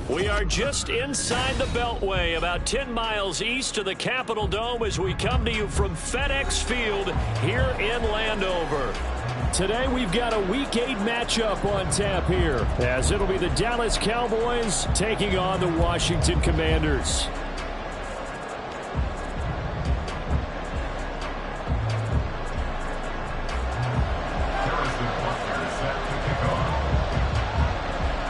We are just inside the Beltway, about 10 miles east of the Capitol Dome as we come to you from FedEx Field here in Landover. Today we've got a Week 8 matchup on tap here, as it'll be the Dallas Cowboys taking on the Washington Commanders.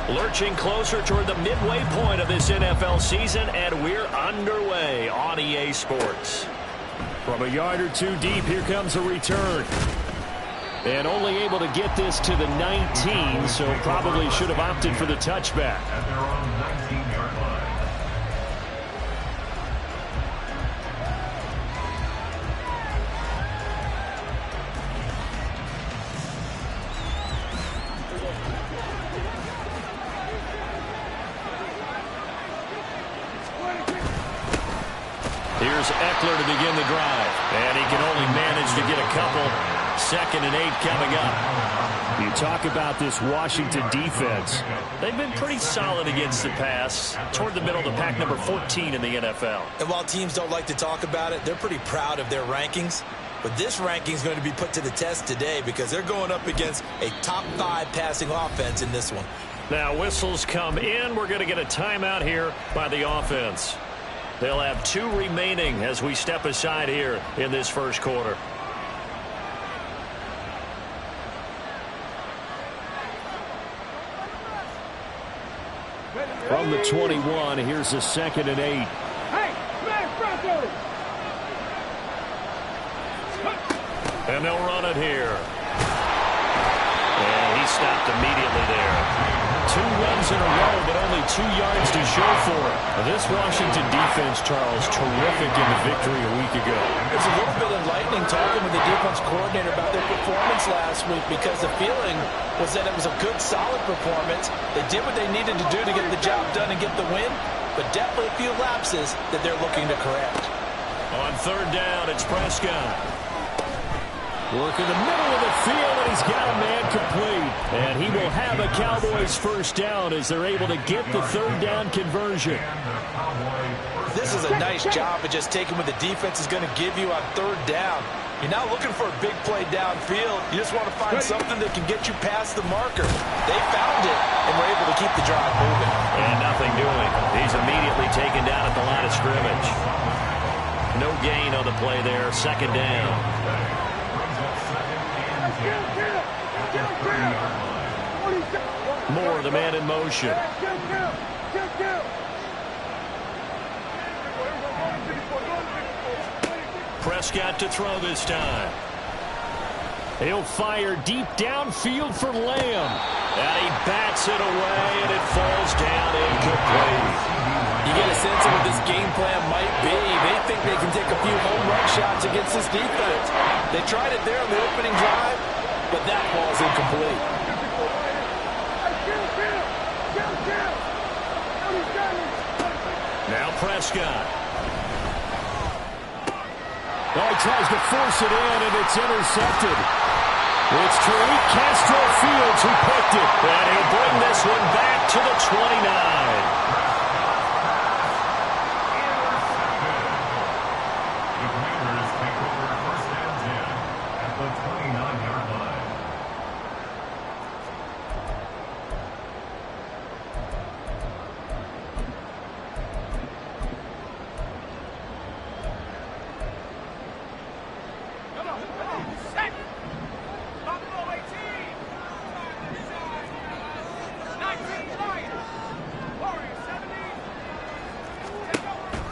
Lurching closer toward the midway point of this NFL season, and we're underway on EA Sports. From a yard or two deep, here comes a return. And only able to get this to the 19, so probably should have opted for the touchback. At their own 19-yard line. Here's Eckler to begin the drive. And he can only manage to get a couple. 2nd and 8 coming up. You talk about this Washington defense. They've been pretty solid against the pass. Toward the middle of the pack, number 14 in the NFL. And while teams don't like to talk about it, they're pretty proud of their rankings. But this ranking is going to be put to the test today because they're going up against a top 5 passing offense in this one. Now whistles come in. We're going to get a timeout here by the offense. They'll have 2 remaining as we step aside here in this first quarter. From the 21, here's a 2nd and 8. And they'll run it here. And he stopped immediately there. 2 runs in a row, but only 2 yards to show for it. This Washington defense, Charles, terrific in the victory a week ago. It's a little bit enlightening talking with the defense coordinator about their performance last week because the feeling was that it was a good, solid performance. They did what they needed to do to get the job done and get the win, but definitely a few lapses that they're looking to correct. On 3rd down, it's Prescott. Work in the middle of the field, and he's got a man complete. And he will have a Cowboys first down as they're able to get the 3rd down conversion. This is a nice job of just taking what the defense is going to give you on 3rd down. You're not looking for a big play downfield. You just want to find something that can get you past the marker. They found it, and were able to keep the drive moving. And nothing doing. He's immediately taken down at the line of scrimmage. No gain on the play there. 2nd down. Moore, the man in motion. Prescott to throw this time. He'll fire deep downfield for Lamb. And he bats it away, and it falls down incomplete. You get a sense of what this game plan might be. They think they can take a few home run shots against this defense. They tried it there on the opening drive, but that ball's incomplete. Now Prescott. Oh, he tries to force it in, and it's intercepted. It's Tariq Castro-Fields who picked it. And he'll bring this one back to the 29.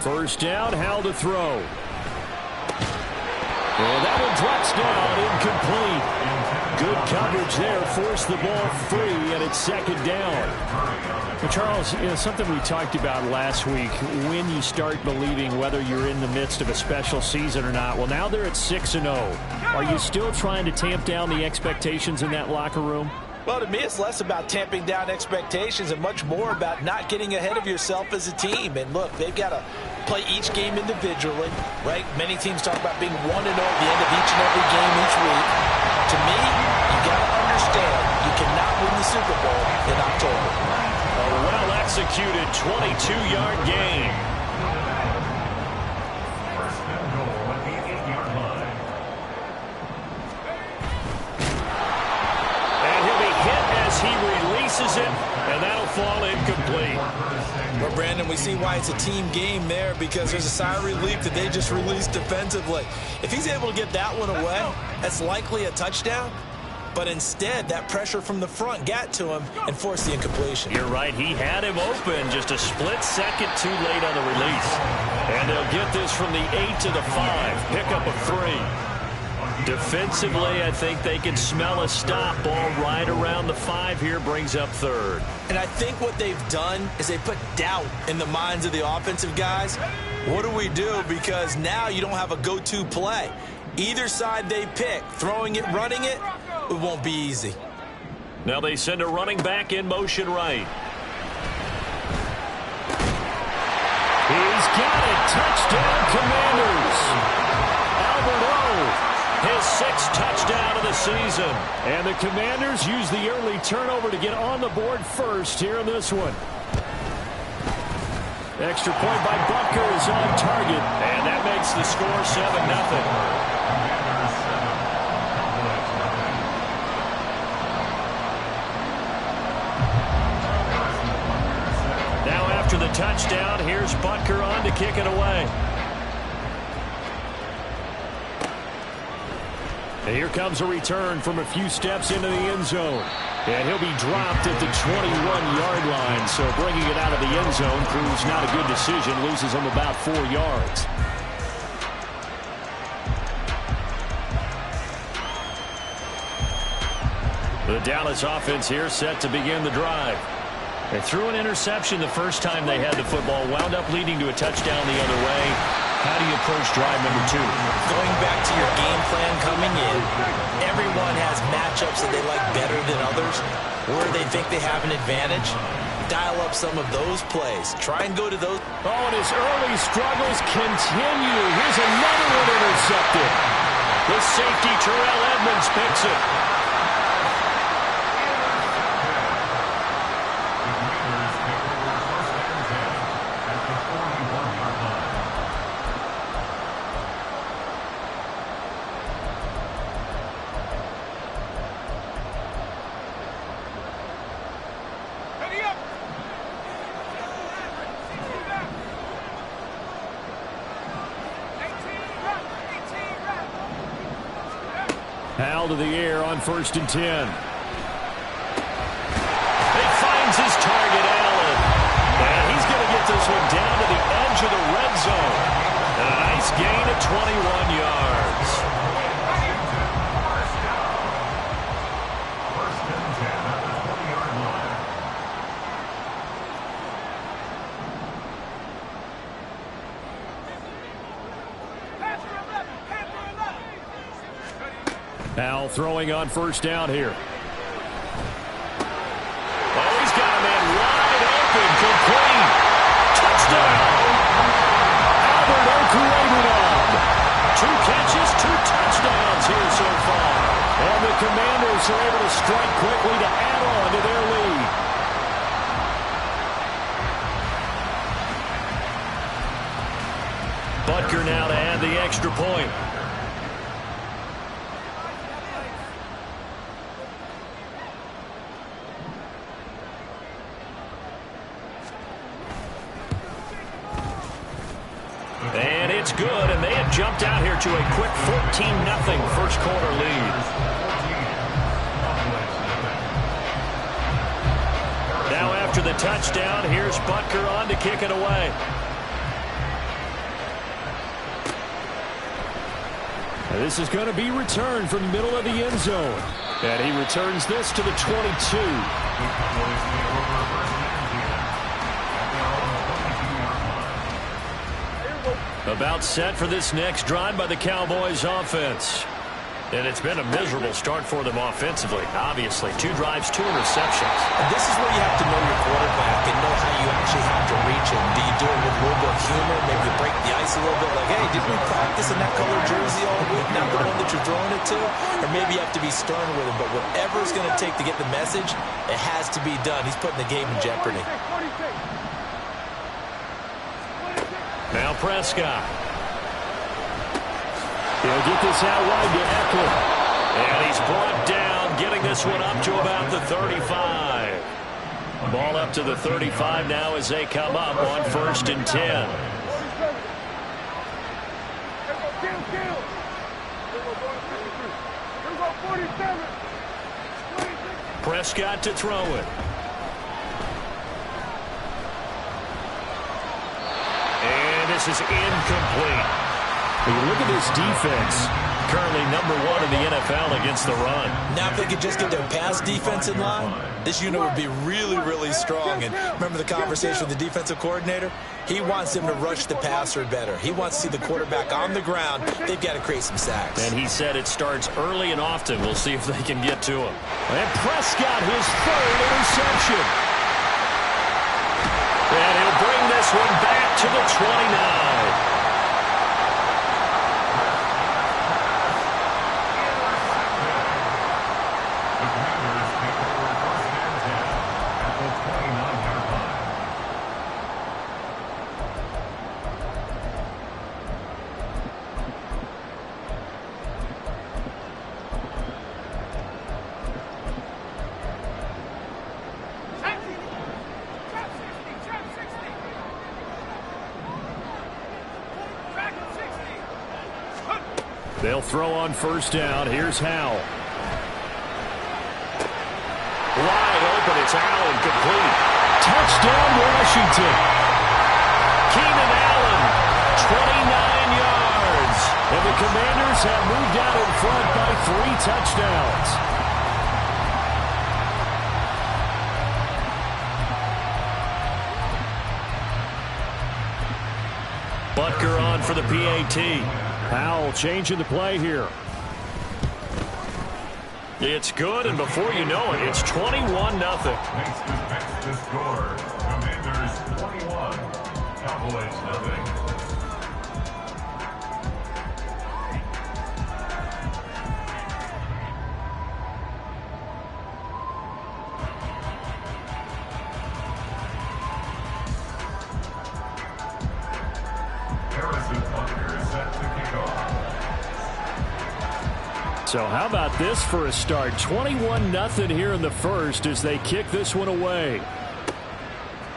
First down, Howell to throw. And that one drops down, incomplete. Good coverage there, forced the ball free, and it's 2nd down. Well, Charles, something we talked about last week, when you start believing whether you're in the midst of a special season or not. Well, now they're at 6-0. Are you still trying to tamp down the expectations in that locker room? Well, to me, it's less about tamping down expectations and much more about not getting ahead of yourself as a team. And look, they've got to play each game individually, right? Many teams talk about being 1-0 at the end of each and every game each week. To me, you got to understand you cannot win the Super Bowl in October. A well executed. 22-yard gain. First and goal at the 8-yard line. And he'll be hit as he releases it, and that'll fall incomplete. Well, Brandon, we see why it's a team game there, because there's a sigh of relief that they just released defensively. If he's able to get that one away, that's likely a touchdown. But instead, that pressure from the front got to him and forced the incompletion. You're right. He had him open just a split second too late on the release. And they'll get this from the 8 to the 5. Pickup of 3. Defensively, I think they can smell a stop. Ball right around the 5 here, brings up 3rd. And I think what they've done is they put doubt in the minds of the offensive guys. What do we do? Because now you don't have a go-to play. Either side they pick, throwing it, running it, it won't be easy. Now they send a running back in motion right. He's got it. Touchdown, Commanders. Albert O, his 6th touchdown of the season. And the Commanders use the early turnover to get on the board first here in this one. Extra point by Butker is on target, and that makes the score 7-0. After the touchdown, here's Butker on to kick it away. And here comes a return from a few steps into the end zone. And he'll be dropped at the 21-yard line. So bringing it out of the end zone proves not a good decision. Loses him about 4 yards. The Dallas offense here set to begin the drive. They threw an interception the first time they had the football, wound up leading to a touchdown the other way. How do you approach drive number 2? Going back to your game plan coming in, everyone has matchups that they like better than others, where they think they have an advantage. Dial up some of those plays. Try and go to those. Oh, and his early struggles continue. Here's another one intercepted. The safety, Terrell Edmunds, picks it. Hal to the air on 1st and 10. He finds his target, Allen. And he's going to get this one down to the edge of the red zone. And a nice gain of 21 yards. First and 10 at the 20-yard line. Hal throwing on 1st down here. Oh, he's got a man wide open, complete. Touchdown! Albert Okwuegbunam. 2 catches, 2 touchdowns here so far. And the Commanders are able to strike quickly to add on to their lead. Butker now to add the extra point. And it's good, and they have jumped out here to a quick 14-0 first quarter lead. Now after the touchdown, here's Butker on to kick it away. And this is going to be returned from the middle of the end zone. And he returns this to the 22. About set for this next drive by the Cowboys offense. And it's been a miserable start for them offensively. Obviously, 2 drives, 2 interceptions. And this is where you have to know your quarterback and know how you actually have to reach him. Do you do it with a little bit of humor? Maybe you break the ice this a little bit like, hey, didn't we practice in that color jersey all week, not the one that you're throwing it to? Or maybe you have to be stern with him, but whatever it's going to take to get the message, it has to be done. He's putting the game in jeopardy. Now Prescott. He'll get this out wide to Eckler. And he's brought down, getting this one up to about the 35. Ball up to the 35 now as they come up on 1st and 10. Prescott to throw it. And this is incomplete. When you look at this defense, currently #1 in the NFL against the run. Now if they could just get their pass defense in line, this unit would be really, really strong. And remember the conversation with the defensive coordinator? He wants them to rush the passer better. He wants to see the quarterback on the ground. They've got to create some sacks. And he said it starts early and often. We'll see if they can get to him. And Prescott, his 3rd interception. And he'll bring this one back to the 29. They'll throw on 1st down. Here's Howell. Wide open. It's Allen, complete. Touchdown, Washington. Keenan Allen, 29 yards. And the Commanders have moved out in front by 3 touchdowns. Butker on for the PAT. Howell changing the play here. It's good, and before you know it, it's 21-0. Makes the score. Commanders 21, Cowboys 0. So how about this for a start? 21-0 here in the 1st as they kick this one away.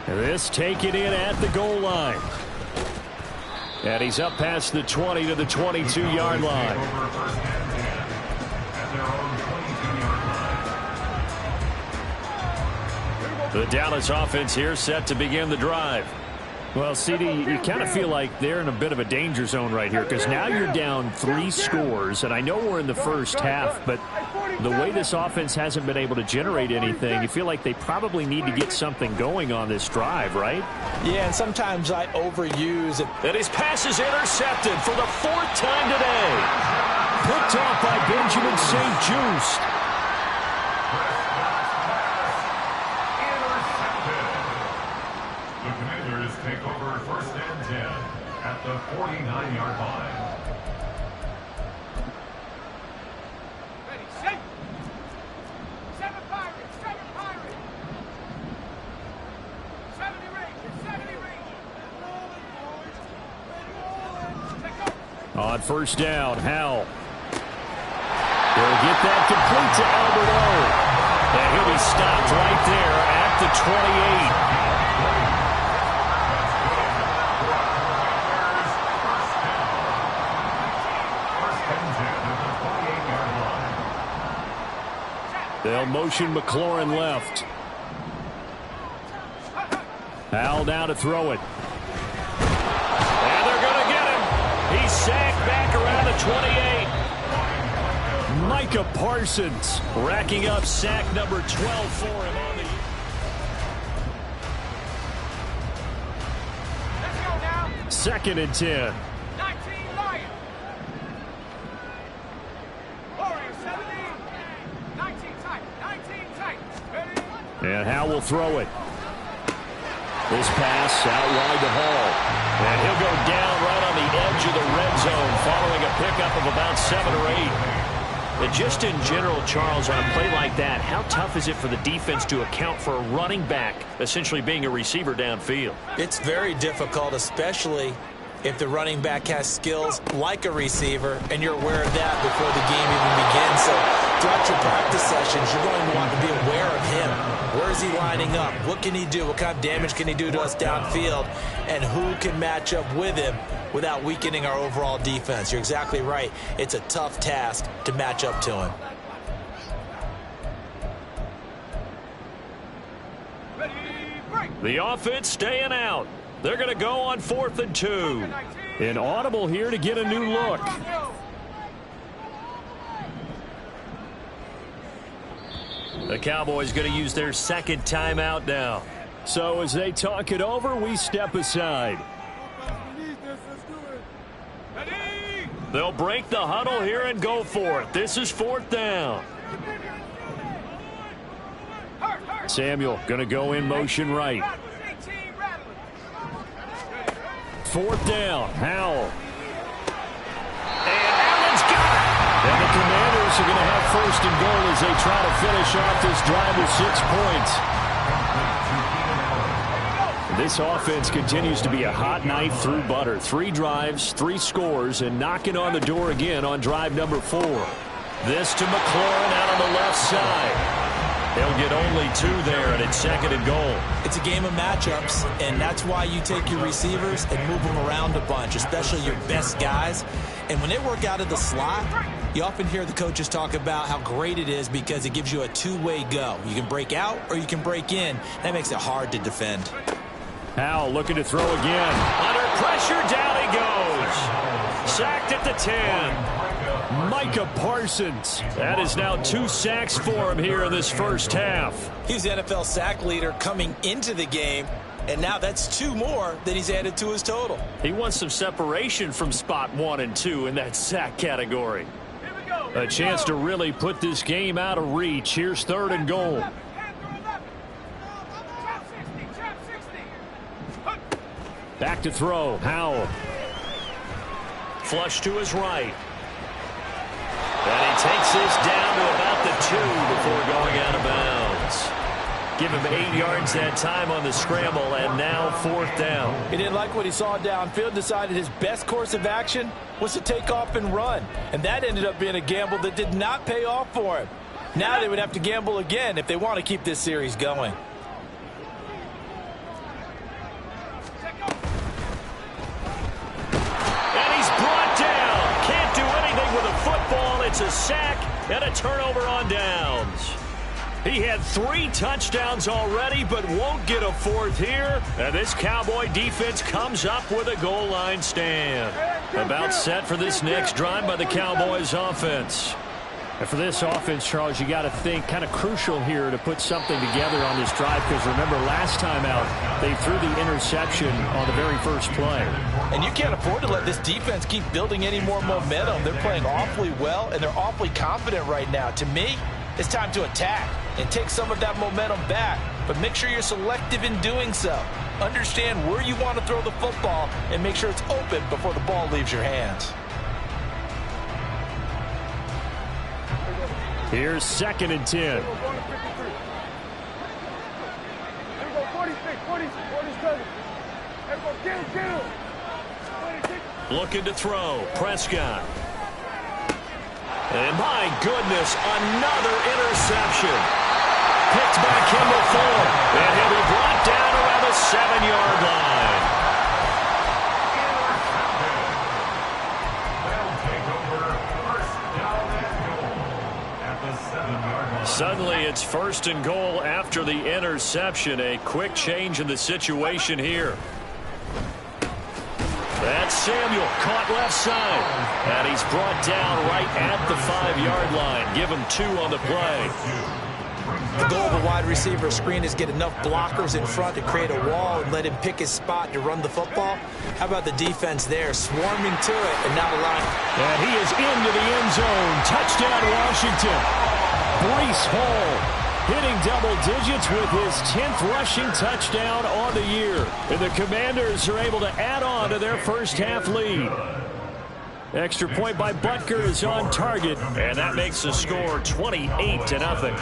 And this taken in at the goal line. And he's up past the 20 to the 22-yard line. The Dallas offense here set to begin the drive. Well, CD, you kind of feel like they're in a bit of a danger zone right here because now you're down 3 scores, and I know we're in the 1st half, but the way this offense hasn't been able to generate anything, you feel like they probably need to get something going on this drive, right? Yeah, and sometimes I overuse it. And his pass is intercepted for the 4th time today. Picked off by Benjamin St-Juste. Take over 1st and 10 at the 49-yard line. Ready, set. 7 Pirates, 7 Pirates. 70 range, On 1st down, Howell. They'll get that complete to Albert O. And he'll be stopped right there at the 28. They'll motion McLaurin left. Howell now to throw it. And they're going to get him. He's sacked back around the 28. Micah Parsons racking up sack number 12 for him on the year. Let's go now. 2nd and 10. 19 Lions. Warriors 17. 19 tight. 19 tight. Ready? And Howell will throw it. This pass out wide to Hall. And he'll go down right on the pickup of about 7 or 8. And just in general, Charles, on a play like that, how tough is it for the defense to account for a running back essentially being a receiver downfield? It's very difficult, especially if the running back has skills like a receiver, and you're aware of that before the game even begins. So throughout your practice sessions, you're going to want to be aware of him. Where is he lining up? What can he do? What kind of damage can he do to us downfield? And who can match up with him without weakening our overall defense? You're exactly right. It's a tough task to match up to him. The offense staying out. They're going to go on 4th and 2. An audible here to get a new look. The Cowboys going to use their second timeout now. So as they talk it over, we step aside. They'll break the huddle here and go for it. This is 4th down. Samuel going to go in motion right. 4th down. Howell. And Allen's got it. And the Commanders are going to have 1st and goal as they try to finish off this drive with 6 points. This offense continues to be a hot knife through butter. 3 drives, 3 scores, and knocking on the door again on drive number 4. This to McLaurin out on the left side. They'll get only 2 there, and it's 2nd and goal. It's a game of matchups, and that's why you take your receivers and move them around a bunch, especially your best guys. And when they work out of the slot, you often hear the coaches talk about how great it is because it gives you a 2-way go. You can break out or you can break in. That makes it hard to defend. Howell looking to throw again. Under pressure, down he goes. Sacked at the 10. Micah Parsons. That is now 2 sacks for him here in this first half. He's the NFL sack leader coming into the game, and now that's 2 more that he's added to his total. He wants some separation from spot 1 and 2 in that sack category. A chance to really put this game out of reach. Here's 3rd and goal. Back to throw. Howell. Flush to his right. And he takes this down to about the 2 before going out of bounds. Give him 8 yards that time on the scramble, and now 4th down. He didn't like what he saw downfield, decided his best course of action was to take off and run. And that ended up being a gamble that did not pay off for him. Now they would have to gamble again if they want to keep this series going. It's a sack and a turnover on downs. He had 3 touchdowns already, but won't get a 4th here. And this Cowboy defense comes up with a goal line stand. About set for this next drive by the Cowboys offense. And for this offense, Charles, you got to think kind of crucial here to put something together on this drive, because remember last time out they threw the interception on the very first play. And you can't afford to let this defense keep building any more momentum. They're playing awfully well, and they're awfully confident right now. To me, it's time to attack and take some of that momentum back, but make sure you're selective in doing so. Understand where you want to throw the football and make sure it's open before the ball leaves your hands. Here's 2nd and 10. Looking to throw. Prescott. And my goodness, another interception. Picked by Kendall Fuller. And he'll be brought down around the 7-yard line. Suddenly it's 1st and goal after the interception. A quick change in the situation here. That's Samuel, caught left side. And he's brought down right at the 5-yard line. Give him 2 on the play. The goal of a wide receiver screen is get enough blockers in front to create a wall and let him pick his spot to run the football. How about the defense there, swarming to it and not allowing. And he is into the end zone. Touchdown, Washington. Breece Hall hitting double digits with his 10th rushing touchdown on the year. And the Commanders are able to add on to their first half lead. Extra point by Butker is on target, and that makes the score 28-0.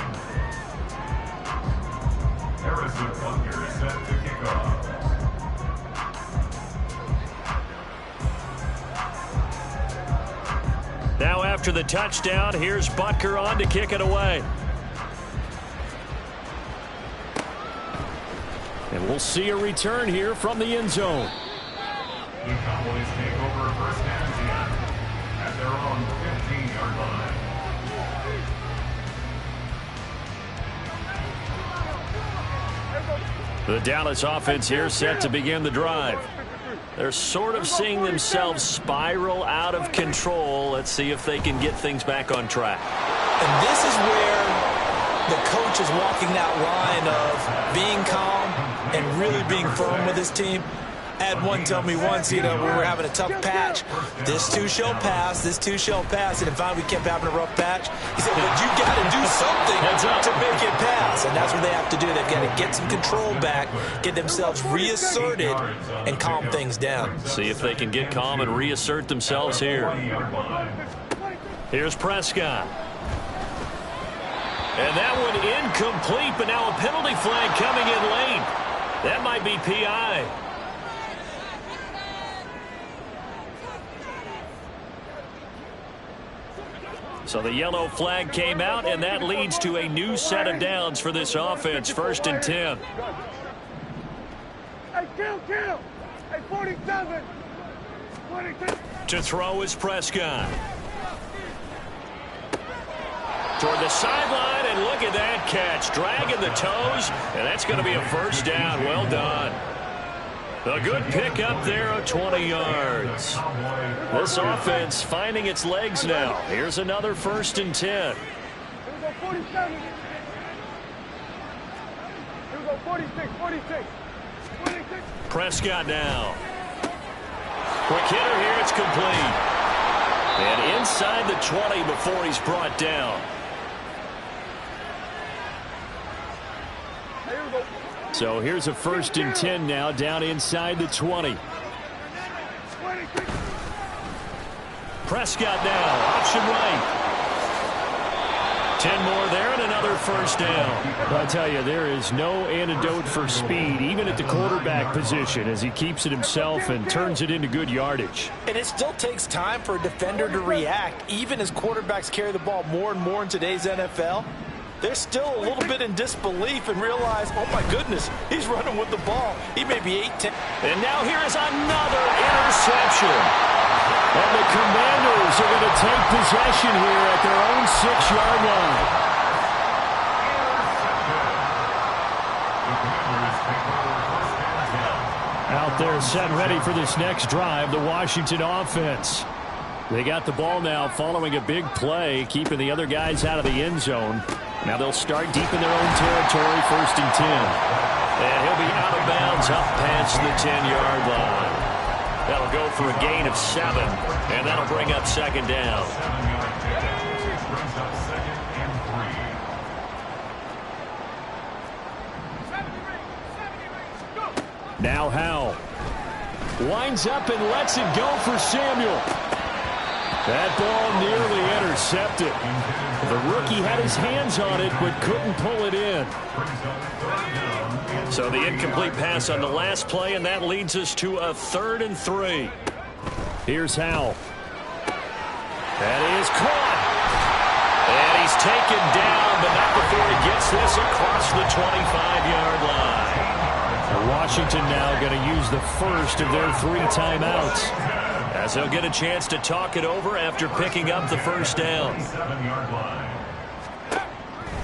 Harrison Butker is set to kick off. Now after the touchdown, here's Butker on to kick it away. And we'll see a return here from the end zone. The Cowboys take over first and 10 at their own 15-yard line. The Dallas offense here set to begin the drive. They're sort of seeing themselves spiral out of control. Let's see if they can get things back on track. And this is where the coach is walking that line of being calm and really being firm with his team. I had one tell me once, when we were having a tough patch, this too shall pass, this too shall pass. And if finally we kept having a rough patch, he said, but you got to do something to make it pass. And that's what they have to do. They've got to get some control back, get themselves reasserted, and calm things down. See if they can get calm and reassert themselves here. Here's Prescott. And that one incomplete, but now a penalty flag coming in late. That might be PI. So the yellow flag came out, and that leads to a new set of downs for this offense. 1st and 10. Hey, kill! Hey, 47! 26! To throw is Prescott. Toward the sideline, and look at that catch. Dragging the toes, and that's going to be a first down. Well done. A good pick up there of 20 yards. This offense finding its legs now. Here's another 1st and 10. Here we go, 47. Here we go, 46, 46. 26. Prescott now. Quick hitter here, it's complete. And inside the 20 before he's brought down. Here we go. So here's a 1st and 10 now, down inside the 20. 26. Prescott now, option right. 10 more there and another first down. I tell you, there is no antidote for speed, even at the quarterback position, as he keeps it himself and turns it into good yardage. And it still takes time for a defender to react, even as quarterbacks carry the ball more and more in today's NFL. They're still a little bit in disbelief and realize, oh my goodness, he's running with the ball. He may be 8-10. And now here is another interception. And the Commanders are going to take possession here at their own 6-yard line. Out there set ready for this next drive, the Washington offense. They got the ball now following a big play, keeping the other guys out of the end zone. Now they'll start deep in their own territory, 1st and 10. And he'll be out of bounds up past the 10-yard line. That'll go for a gain of 7, and that'll bring up 2nd down. Now Howell winds up and lets it go for Samuel. That ball nearly intercepted. The rookie had his hands on it but couldn't pull it in. So the incomplete pass on the last play, and that leads us to a 3rd and 3. Here's Howell. That is caught. And he's taken down, but not before he gets this across the 25-yard line. Washington now going to use the first of their 3 timeouts, as they'll get a chance to talk it over after picking up the first down.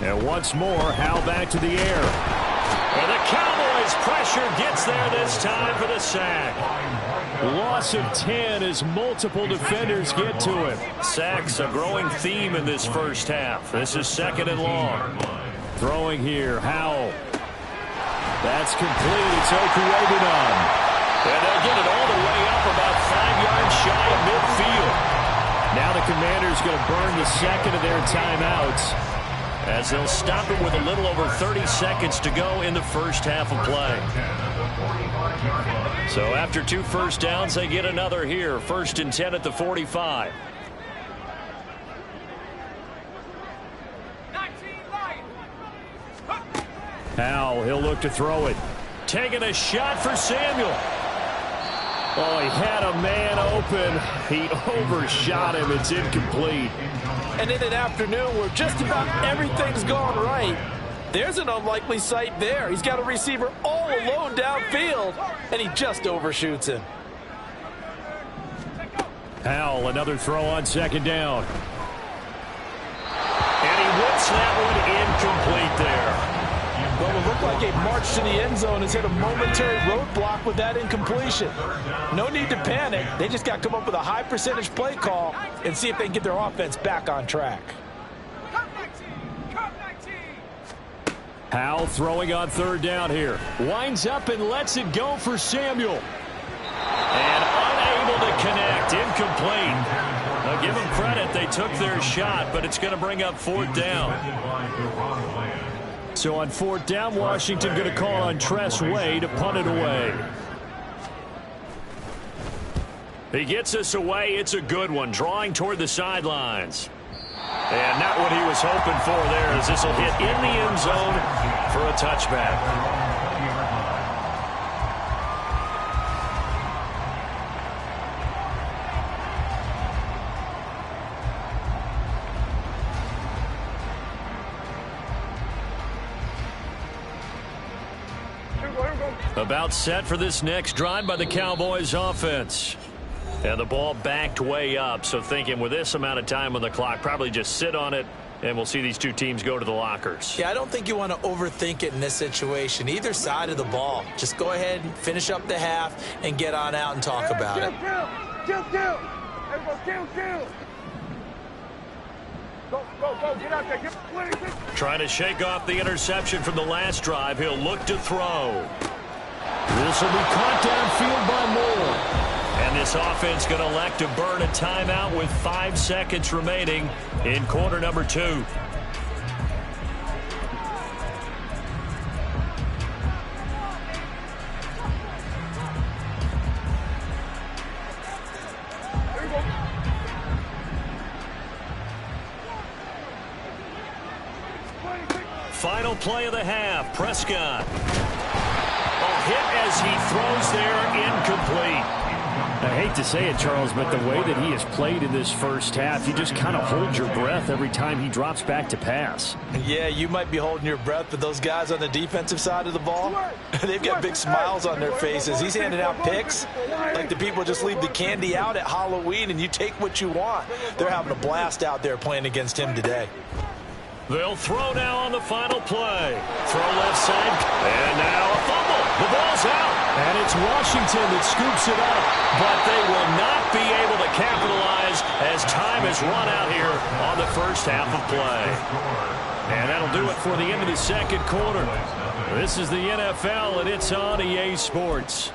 And once more, Howell back to the air. And the Cowboys pressure gets there this time for the sack. Loss of 10 as multiple defenders get to him. Sacks a growing theme in this first half. This is 2nd and long. Throwing here, Howell. That's complete. It's Okurebunon. And they'll get it all the way up about 5 yards shy of midfield. Now the Commanders going to burn the 2nd of their timeouts as they'll stop it with a little over 30 seconds to go in the first half of play. So after 2 first downs, they get another here. 1st and 10 at the 45. Howell, he'll look to throw it. Taking a shot for Samuel. Oh, he had a man open. He overshot him. It's incomplete. And in an afternoon where just about everything's gone right, there's an unlikely sight there. He's got a receiver all alone downfield, and he just overshoots him. Howell, another throw on 2nd down. And he whips that one incomplete there. Well, it looked like a march to the end zone has hit a momentary roadblock with that incompletion. No need to panic. They just got to come up with a high percentage play call and see if they can get their offense back on track. Howell throwing on 3rd down here. Winds up and lets it go for Samuel. And unable to connect. Incomplete. Now give them credit. They took their shot, but it's going to bring up 4th down. So on 4th down, Washington going to call on Tress Way to punt it away. He gets us away. It's a good one. Drawing toward the sidelines. And not what he was hoping for there, as this will hit in the end zone for a touchback. About set for this next drive by the Cowboys offense. And the ball backed way up, so thinking with this amount of time on the clock, probably just sit on it, and we'll see these 2 teams go to the lockers. Yeah, I don't think you want to overthink it in this situation. Either side of the ball. Just go ahead and finish up the half and get on out and talk about it. Kill. Everybody kill. Go, get out there. Get Trying to shake off the interception from the last drive. He'll look to throw. This will be caught downfield by Moore. And this offense going to elect to burn a timeout with 5 seconds remaining in quarter number 2. Final play of the half. Prescott. Hit as he throws there, incomplete. I hate to say it, Charles, but the way that he has played in this first half, you just kind of hold your breath every time he drops back to pass. Yeah, you might be holding your breath, but those guys on the defensive side of the ball, they've got big smiles on their faces. He's handing out picks like the people just leave the candy out at Halloween and you take what you want. They're having a blast out there playing against him today. They'll throw now on the final play. Throw left side, and now a fumble. The ball's out. And it's Washington that scoops it up, but they will not be able to capitalize as time has run out here on the first half of play. And that'll do it for the end of the second quarter. This is the NFL, and it's on EA Sports.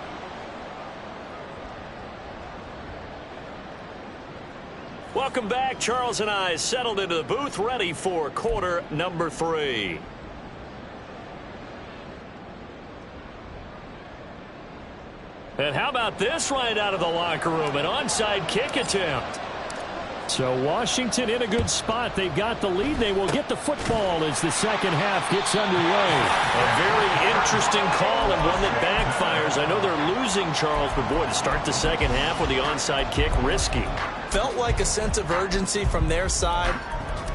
Welcome back. Charles and I settled into the booth, ready for quarter number 3. And how about this right out of the locker room? An onside kick attempt. So Washington in a good spot. They've got the lead. They will get the football as the second half gets underway. A very interesting call and one that backfires. I know they're losing, Charles, but boy, to start the second half with the onside kick, risky. Felt like a sense of urgency from their side,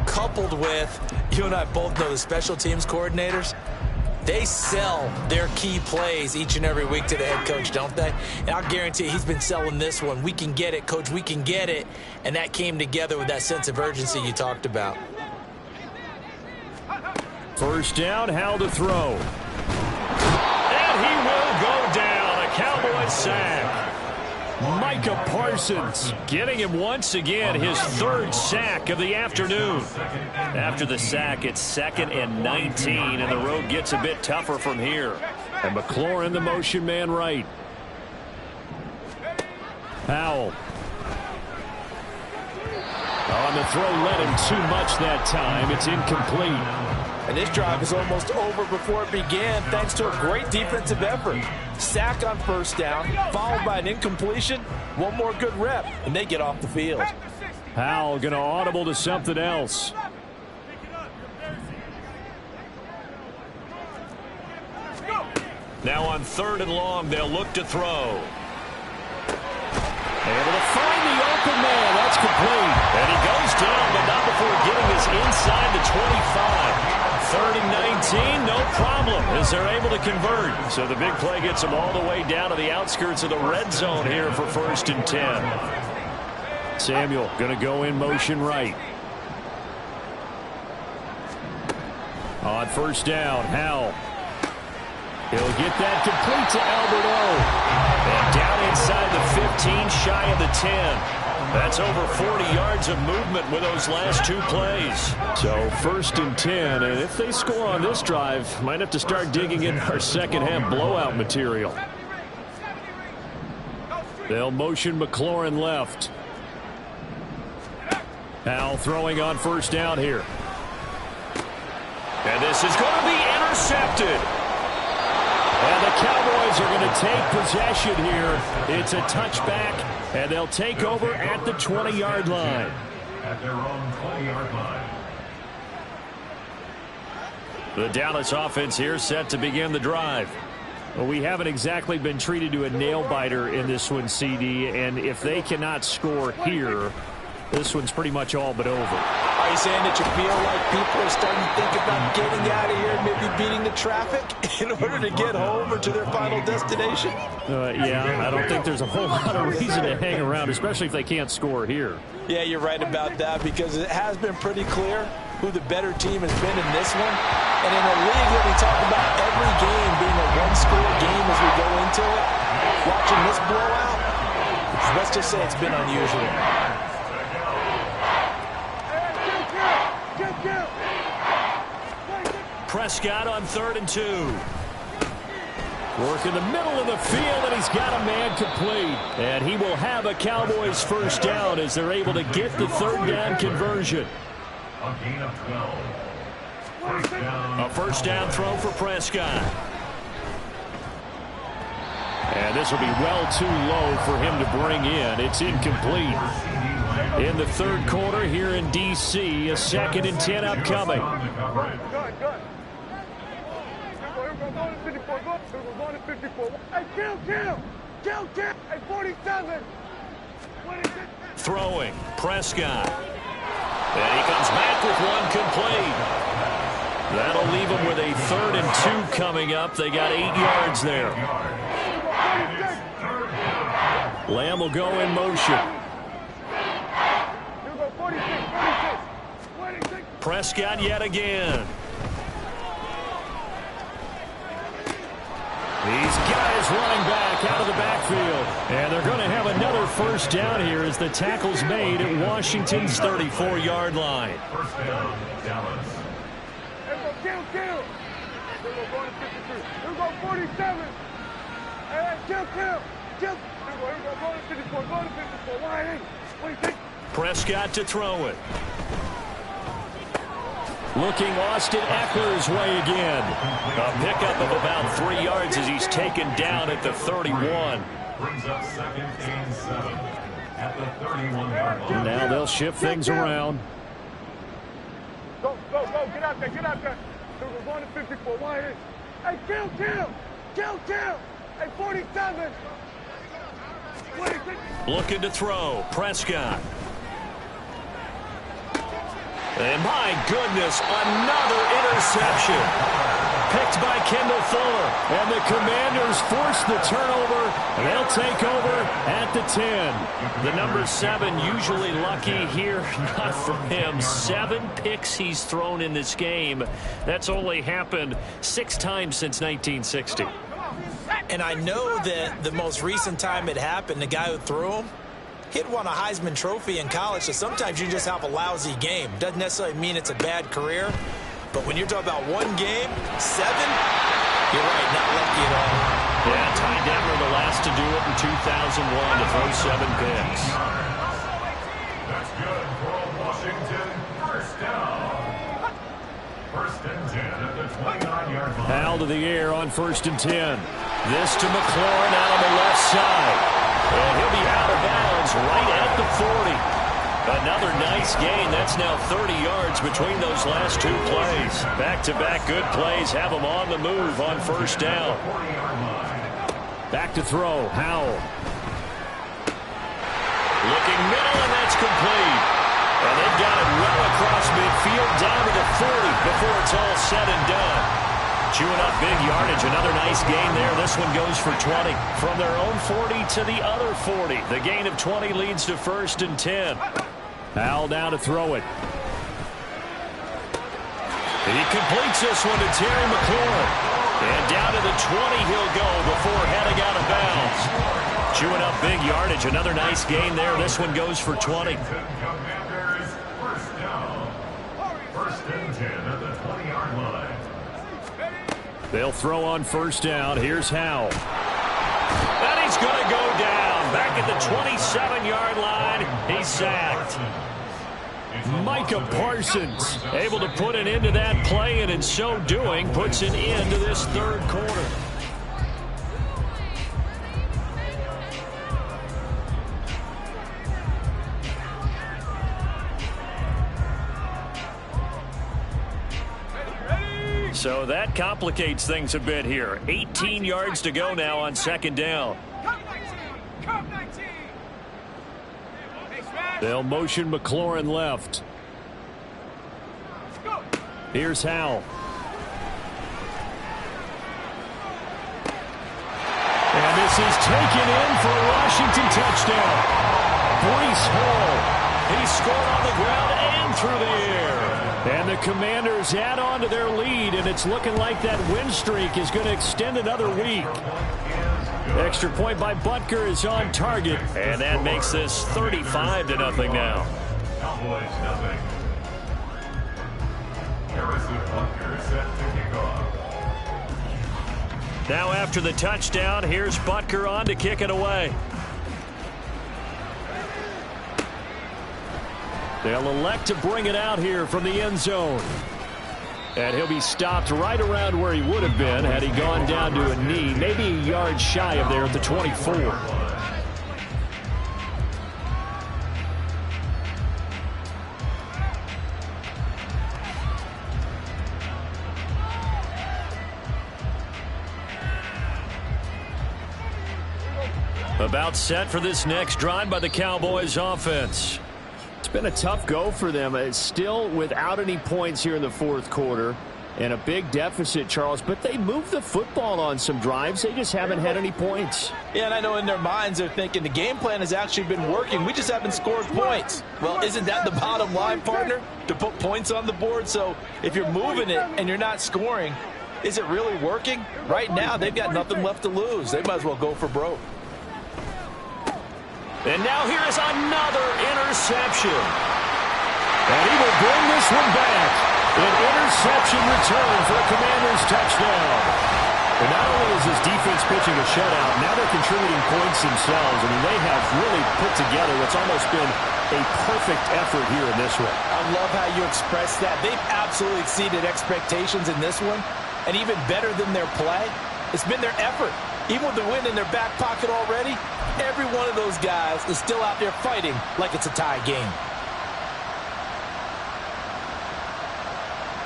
coupled with, you and I both know the special teams coordinators, they sell their key plays each and every week to the head coach, don't they? And I'll guarantee you, he's been selling this one. We can get it, coach, we can get it. And that came together with that sense of urgency you talked about. First down, Howell to throw. And he will go down. A Cowboys sack. Micah Parsons getting him once again, his 3rd sack of the afternoon. After the sack, it's 2nd and 19, and the road gets a bit tougher from here. And McLaurin, the motion man right. Howell. On the throw led him too much that time. It's incomplete. And this drive is almost over before it began thanks to a great defensive effort. Sack on first down, followed by an incompletion. One more good rep, and they get off the field. Howell going to audible to something else. Now on 3rd and long, they'll look to throw. Able to find the open man. That's complete. And he goes down, but not before getting us inside the 25. 3rd and 19, no problem, as they're able to convert. So the big play gets them all the way down to the outskirts of the red zone here for 1st and 10. Samuel going to go in motion right. On 1st down, Howell. He'll get that complete to Albert O. And down inside the 15, shy of the 10. That's over 40 yards of movement with those last 2 plays. So 1st and 10, and if they score on this drive, might have to start digging in our second-half blowout material. They'll motion McLaurin left. Howell throwing on 1st down here. And this is going to be intercepted. And the Cowboys are going to take possession here. It's a touchback, and they'll take over at the 20-yard line. At their own 20-yard line. The Dallas offense here set to begin the drive. Well, we haven't exactly been treated to a nail-biter in this one, CD, and if they cannot score here, this one's pretty much all but over. Are you saying that you feel like people are starting to think about getting out of here and maybe beating the traffic in order to get home or to their final destination? Yeah, I don't think there's a whole lot of reason to hang around, especially if they can't score here. Yeah, you're right about that, because it has been pretty clear who the better team has been in this one. And in a league where we talk about every game being a one-score game as we go into it, watching this blowout, let's just say it's been unusual. Prescott on 3rd and 2. Work in the middle of the field, and he's got a man complete. And he will have a Cowboys 1st down as they're able to get the 3rd down conversion. A gain of 12. A 1st down throw for Prescott. And this will be well too low for him to bring in. It's incomplete. In the 3rd quarter here in D.C., a 2nd and 10 upcoming. Hey, kill! Hey, 47! Throwing, Prescott. And he comes back with one complete. That'll leave him with a 3rd and 2 coming up. They got 8 yards there. Lamb will go in motion. Prescott yet again. These guys running back out of the backfield. And they're going to have another 1st down here as the tackle's made at Washington's 34-yard line. 1st down, Dallas. Kill! Here we go, going to 53. Here we go, 47. Hey, kill! Here we go, going to 54. Going to 54. Why? What do you think? Prescott to throw it. Looking Austin Eckler's way again. A pickup of about 3 yards as he's taken down at the 31. Brings up 2nd and 7 at the 31-yard line. Now they'll shift things around. Go. Get out there. Here we go, going to 54. Why? Hey, kill! Hey, 47. What do you think? Looking to throw. Prescott. And my goodness, another interception. Picked by Kendall Fuller. And the Commanders force the turnover. And they'll take over at the 10. The number 7 usually lucky here. Not for him. 7 picks he's thrown in this game. That's only happened 6 times since 1960. And I know that the most recent time it happened, the guy who threw him, he'd won a Heisman Trophy in college, so sometimes you just have a lousy game. Doesn't necessarily mean it's a bad career, but when you're talking about one game, 7, you're right, not lucky at all. Yeah, Ty Detmer the last to do it in 2001 to throw 7 picks. That's good for a Washington Howell to the air on 1st and 10. This to McLaurin out on the left side. And he'll be out of bounds right at the 40. Another nice gain. That's now 30 yards between those last two plays. Back-to-back good plays have them on the move on 1st down. Back to throw. Howell. Looking middle, and that's complete. And they've got it well across midfield down to the 40 before it's all said and done. Chewing up big yardage. Another nice gain there. This one goes for 20. From their own 40 to the other 40. The gain of 20 leads to 1st and 10. Howell down to throw it. He completes this one to Terry McLaurin. And down to the 20 he'll go before heading out of bounds. Chewing up big yardage. Another nice gain there. This one goes for 20. Commanders, 1st down. 1st and 10 at the 20-yard line. They'll throw on 1st down. Here's Howell. And he's going to go down. Back at the 27-yard line. He's sacked. Micah Parsons able to put an end to that play, and in so doing puts an end to this 3rd quarter. So that complicates things a bit here. 18 yards to go now on 2nd down. They'll motion McLaurin left. Here's Howell. And this is taken in for a Washington touchdown. Breece Hall. He scored on the ground and through the air. And the Commanders add on to their lead, and it's looking like that win streak is going to extend another week. Extra point by Butker is on target, and that makes this 35-0 now. Cowboys nothing. Harrison Butker set to kick off. Now after the touchdown, here's Butker on to kick it away. They'll elect to bring it out here from the end zone. And he'll be stopped right around where he would have been had he gone down to a knee, maybe a yard shy of there at the 24. About set for this next drive by the Cowboys offense. It's been a tough go for them. It's still without any points here in the 4th quarter and a big deficit, Charles, but they moved the football on some drives. They just haven't had any points. Yeah, and I know in their minds they're thinking the game plan has actually been working. We just haven't scored points. Well, isn't that the bottom line, partner? To put points on the board? So if you're moving it and you're not scoring, is it really working? Right now, they've got nothing left to lose. They might as well go for broke. And now here is another interception. And he will bring this one back. An interception return for a Commanders touchdown. And not only is his defense pitching a shutout, now they're contributing points themselves. I mean, they have really put together what's almost been a perfect effort here in this one. I love how you express that. They've absolutely exceeded expectations in this one. And even better than their play, it's been their effort. Even with the win in their back pocket already, every one of those guys is still out there fighting like it's a tie game.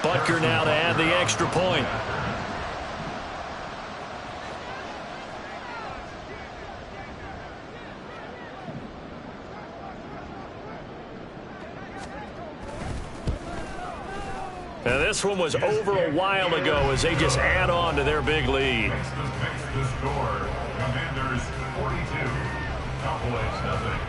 Butker now to add the extra point. Now this one was over a while ago as they just add on to their big lead. Makes the score. Commanders 42. Cowboys nothing.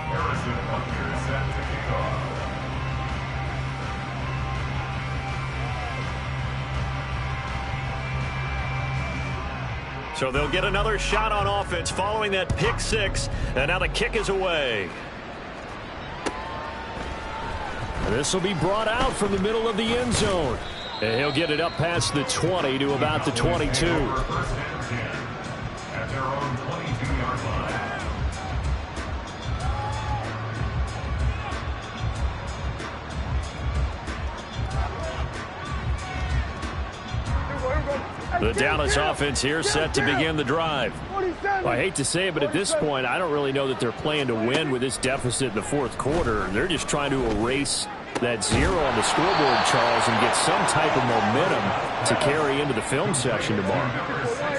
Harrison Butker set to kick off. So they'll get another shot on offense following that pick six, and now the kick is away. This will be brought out from the middle of the end zone. And he'll get it up past the 20 to about the 22. First and 10 at their own 22-yard line. The Dallas offense here set to begin the drive. Well, I hate to say it, but at this point, I don't really know that they're playing to win with this deficit in the fourth quarter. They're just trying to erase that zero on the scoreboard, Charles, and get some type of momentum to carry into the film session tomorrow.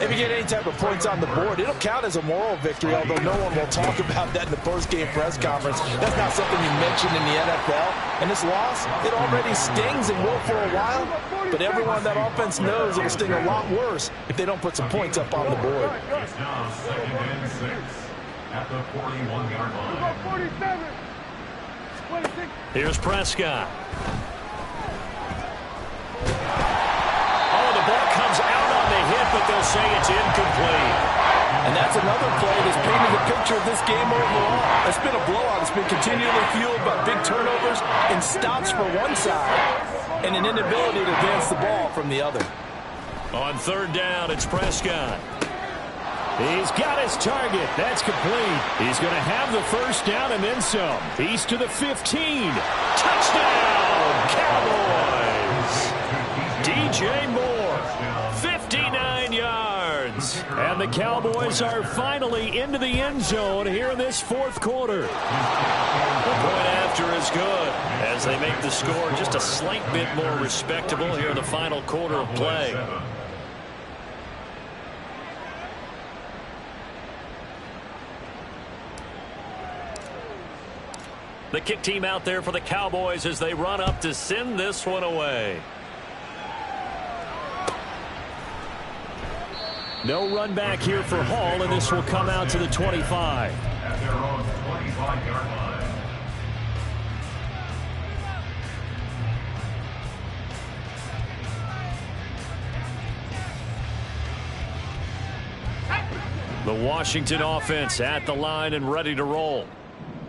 If you get any type of points on the board, it'll count as a moral victory, although no one will talk about that in the post-game press conference. That's not something you mentioned in the NFL. And this loss, it already stings and will for a while, but everyone on that offense knows it'll sting a lot worse if they don't put some points up on the board. It's now 2nd and 6 at the 41-yard line. 47. 26. Here's Prescott. Oh, the ball comes out on the hit, but they'll say it's incomplete. And that's another play that's painted the picture of this game overall. It's been a blowout. It's been continually fueled by big turnovers and stops for one side and an inability to advance the ball from the other. On 3rd down, it's Prescott. He's got his target. That's complete. He's going to have the 1st down and then some. He's to the 15. Touchdown, Cowboys. DJ Moore, 59 yards. And the Cowboys are finally into the end zone here in this 4th quarter. The point after is good as they make the score just a slight bit more respectable here in the final quarter of play. The kick team out there for the Cowboys as they run up to send this one away. No run back here for Hall, and this will come out to the 25. At their own 25-yard line. The Washington offense at the line and ready to roll.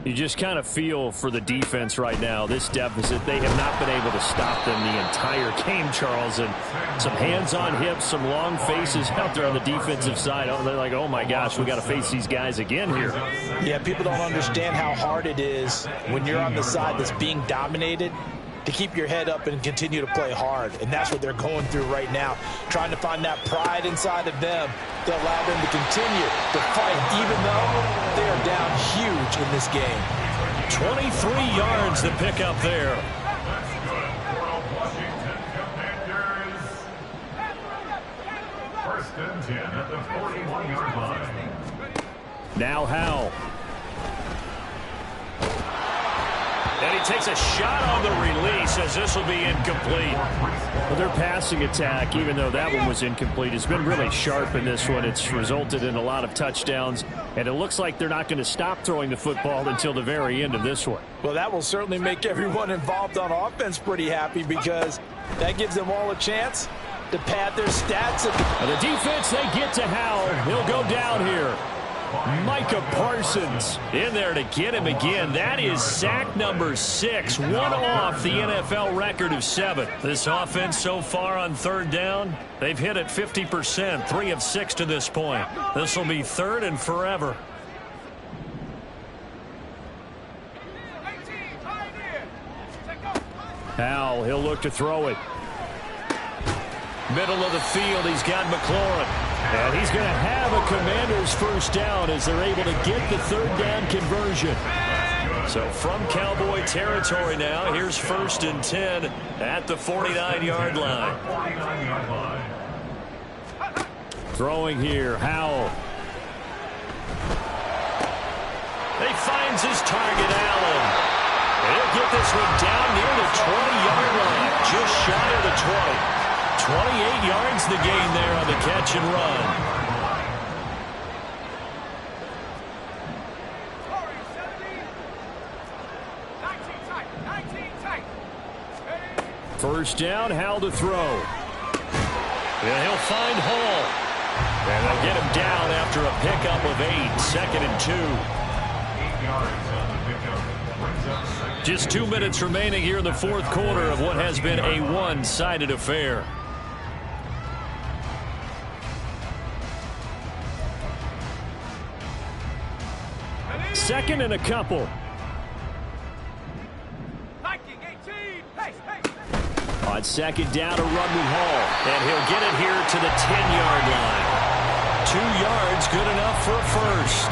You just kind of feel for the defense right now. This deficit, they have not been able to stop them the entire game, Charles. And some hands on hips, some long faces out there on the defensive side. Oh, they're like, oh, my gosh, we got to face these guys again here. Yeah, people don't understand how hard it is when you're on the side that's being dominated to keep your head up and continue to play hard. And that's what they're going through right now, trying to find that pride inside of them to allow them to continue to fight, even though they are down huge in this game. 23 yards to pick up there. That's good for the Washington Commanders. 1st and 10 at the 41-yard line. Now Howell. And he takes a shot on the release as this will be incomplete. Well, their passing attack, even though that one was incomplete, has been really sharp in this one. It's resulted in a lot of touchdowns, and it looks like they're not going to stop throwing the football until the very end of this one. Well, that will certainly make everyone involved on offense pretty happy because that gives them all a chance to pad their stats. And the defense, they get to Howell. He'll go down here. Micah Parsons in there to get him again. That is sack number 6, one off the NFL record of 7. This offense so far on 3rd down, they've hit it 50%, 3 of 6 to this point. This will be 3rd and forever. Howell, he'll look to throw it. Middle of the field, he's got McLaurin. And he's going to have a Commanders 1st down as they're able to get the 3rd down conversion. So from Cowboy territory now, here's 1st and 10 at the 49-yard line. Throwing here, Howell. He finds his target, Allen. He'll get this one down near the 20-yard line, just shy of the 20. 28 yards the gain there on the catch and run. First down, Howell to throw. And he'll find Hall. And they'll get him down after a pickup of 8, 2nd and 2. 8 yards on the pickup. Brings up 2nd. Just 2 minutes remaining here in the 4th quarter of what has been a one-sided affair. 2nd and a couple. On second down, a run with Hall. And he'll get it here to the 10-yard line. 2 yards, good enough for a first.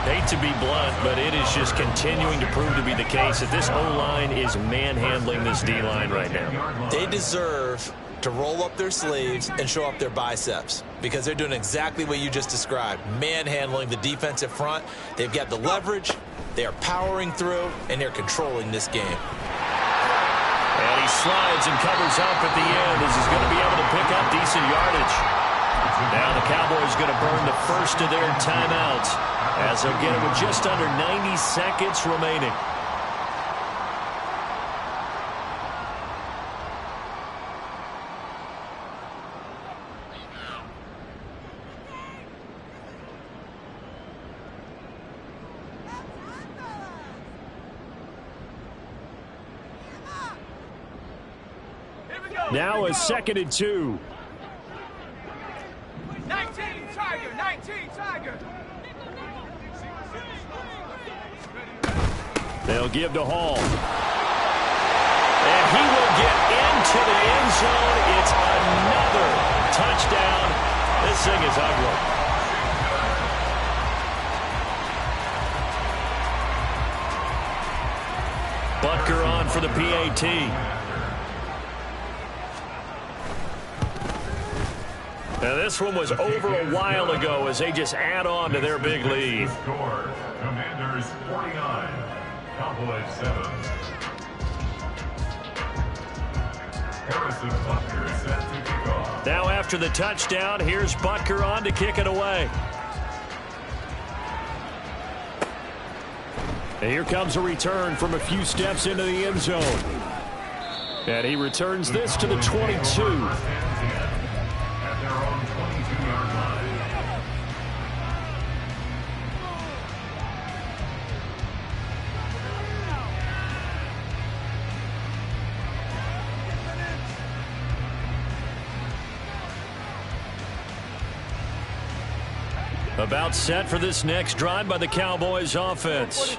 Hate to be blunt, but it is just continuing to prove to be the case that this O-line is manhandling this D-line right now. They deserve to roll up their sleeves and show up their biceps because they're doing exactly what you just described, manhandling the defensive front. They've got the leverage, they are powering through, and they're controlling this game. And he slides and covers up at the end as he's going to be able to pick up decent yardage. Now the Cowboys going to burn the first of their timeouts as they'll get it with just under 90 seconds remaining. Now a 2nd and 2. 19 Tiger, 19 Tiger. They'll give to Hall. And he will get into the end zone. It's another touchdown. This thing is ugly. Butker on for the PAT. Now this one was over a while ago as they just add on to their big lead. Score, Commanders 49, Cowboys 7. Harrison Butker set to kick off. Now after the touchdown, here's Butker on to kick it away. And here comes a return from a few steps into the end zone. And he returns this to the 22. About set for this next drive by the Cowboys offense.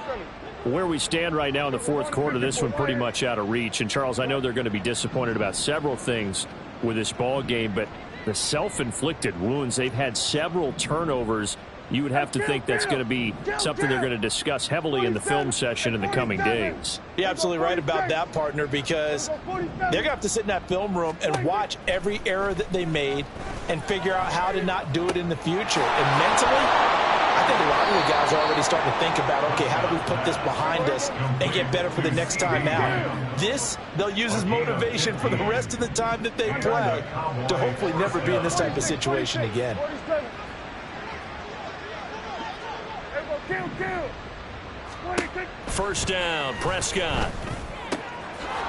Where we stand right now in the fourth quarter, this one pretty much out of reach. And, Charles, I know they're going to be disappointed about several things with this ball game, but the self-inflicted wounds, they've had several turnovers. You would have to think that's going to be something they're going to discuss heavily in the film session in the coming days. You're absolutely right about that, partner, because they're going to have to sit in that film room and watch every error that they made and figure out how to not do it in the future. And mentally, I think a lot of the guys are already starting to think about, okay, how do we put this behind us and get better for the next time out? This, they'll use as motivation for the rest of the time that they play to hopefully never be in this type of situation again. First down, Prescott.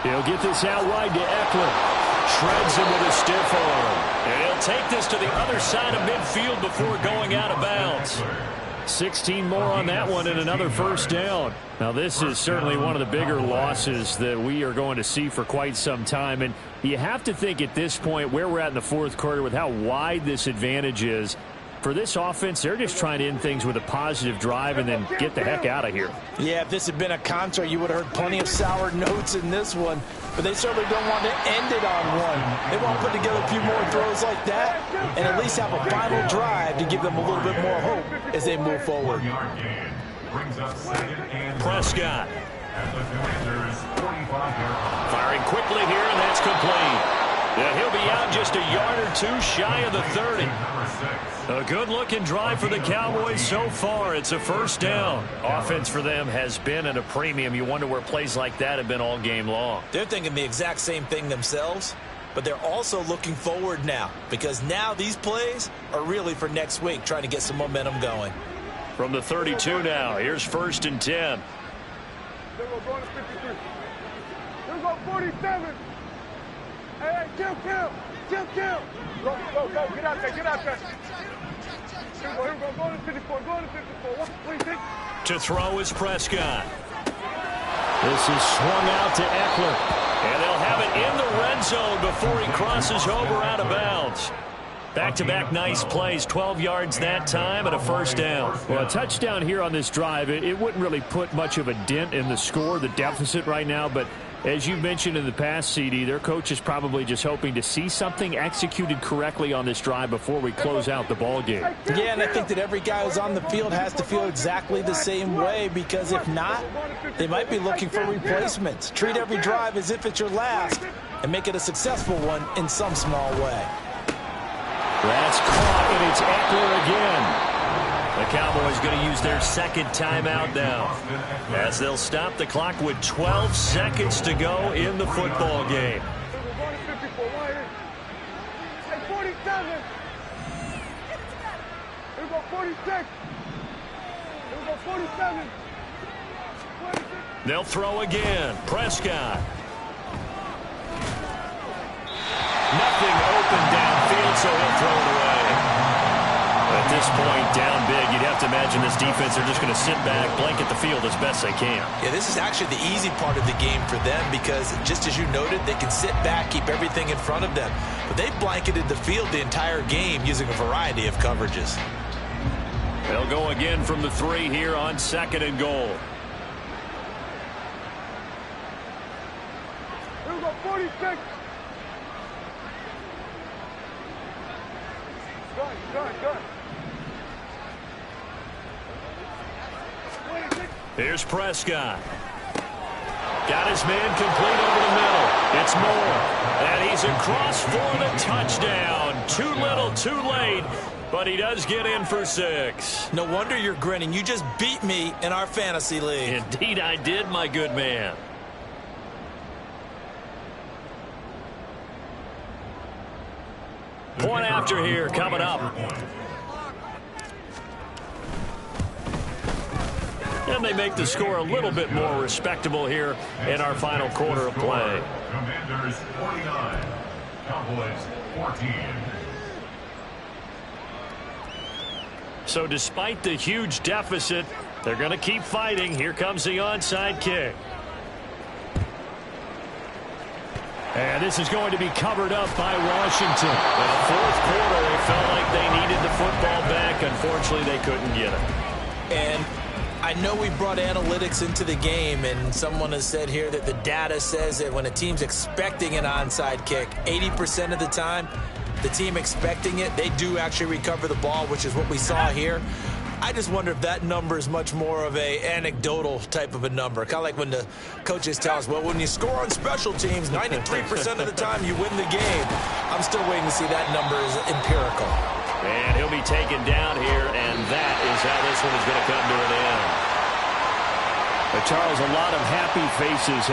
He'll get this out wide to Eckler. Shreds him with a stiff arm. And he'll take this to the other side of midfield before going out of bounds. 16 more on that one and another first down. Now this is certainly one of the bigger losses that we are going to see for quite some time. And you have to think at this point where we're at in the fourth quarter with how wide this advantage is. For this offense, they're just trying to end things with a positive drive and then get the heck out of here. Yeah, if this had been a concert, you would have heard plenty of sour notes in this one. But they certainly don't want to end it on one. They want to put together a few more throws like that and at least have a final drive to give them a little bit more hope as they move forward. Prescott. Firing quickly here, and that's complete. Yeah, he'll be out just a yard or two shy of the 30. A good-looking drive for the Cowboys so far. It's a first down. Offense for them has been at a premium. You wonder where plays like that have been all game long. They're thinking the exact same thing themselves, but they're also looking forward now because now these plays are really for next week, trying to get some momentum going. From the 32 now, here's 1st and 10. Here we go, 47. Hey, kill. Go, get out there. Here we go, go to 54, What do you think? To throw is Prescott. This is swung out to Eckler. And they'll have it in the red zone before he crosses over out of bounds. Back-to-back nice plays, 12 yards that time and a first down. Well, a touchdown here on this drive, it wouldn't really put much of a dent in the score, the deficit right now, but As you mentioned in the past, CD, their coach is probably just hoping to see something executed correctly on this drive before we close out the ball game. Yeah, and I think that every guy who's on the field has to feel exactly the same way, because if not, they might be looking for replacements. Treat every drive as if it's your last and make it a successful one in some small way. That's caught, and it's Eckler again. The Cowboys going to use their second timeout now, as they'll stop the clock with 12 seconds to go in the football game. They'll throw again. Prescott. Nothing open downfield, so he'll throw it away. At this point, down big, you'd have to imagine this defense are just going to sit back, blanket the field as best they can. Yeah, this is actually the easy part of the game for them, because just as you noted, they can sit back, keep everything in front of them. But they've blanketed the field the entire game using a variety of coverages. They'll go again from the 3 here on 2nd and goal. Here we go, 46. Good. Here's Prescott. Got his man complete over the middle. It's Moore. And he's across for the touchdown. Too little, too late. But he does get in for 6. No wonder you're grinning. You just beat me in our fantasy league. Indeed I did, my good man. Point after here coming up. And they make the score a little bit more respectable here in our final quarter of play. Commanders 49, Cowboys 14. So despite the huge deficit, they're going to keep fighting. Here comes the onside kick. And this is going to be covered up by Washington. In the fourth quarter, they felt like they needed the football back. Unfortunately, they couldn't get it. And I know we brought analytics into the game, and someone has said here that the data says that when a team's expecting an onside kick, 80% of the time, the team expecting it, they do actually recover the ball, which is what we saw here. I just wonder if that number is much more of a anecdotal type of a number. Kind of like when the coaches tell us, well, when you score on special teams, 93% of the time you win the game. I'm still waiting to see that number is empirical. And he'll be taken down here, and that is how this one is going to come to an end. But Charles, a lot of happy faces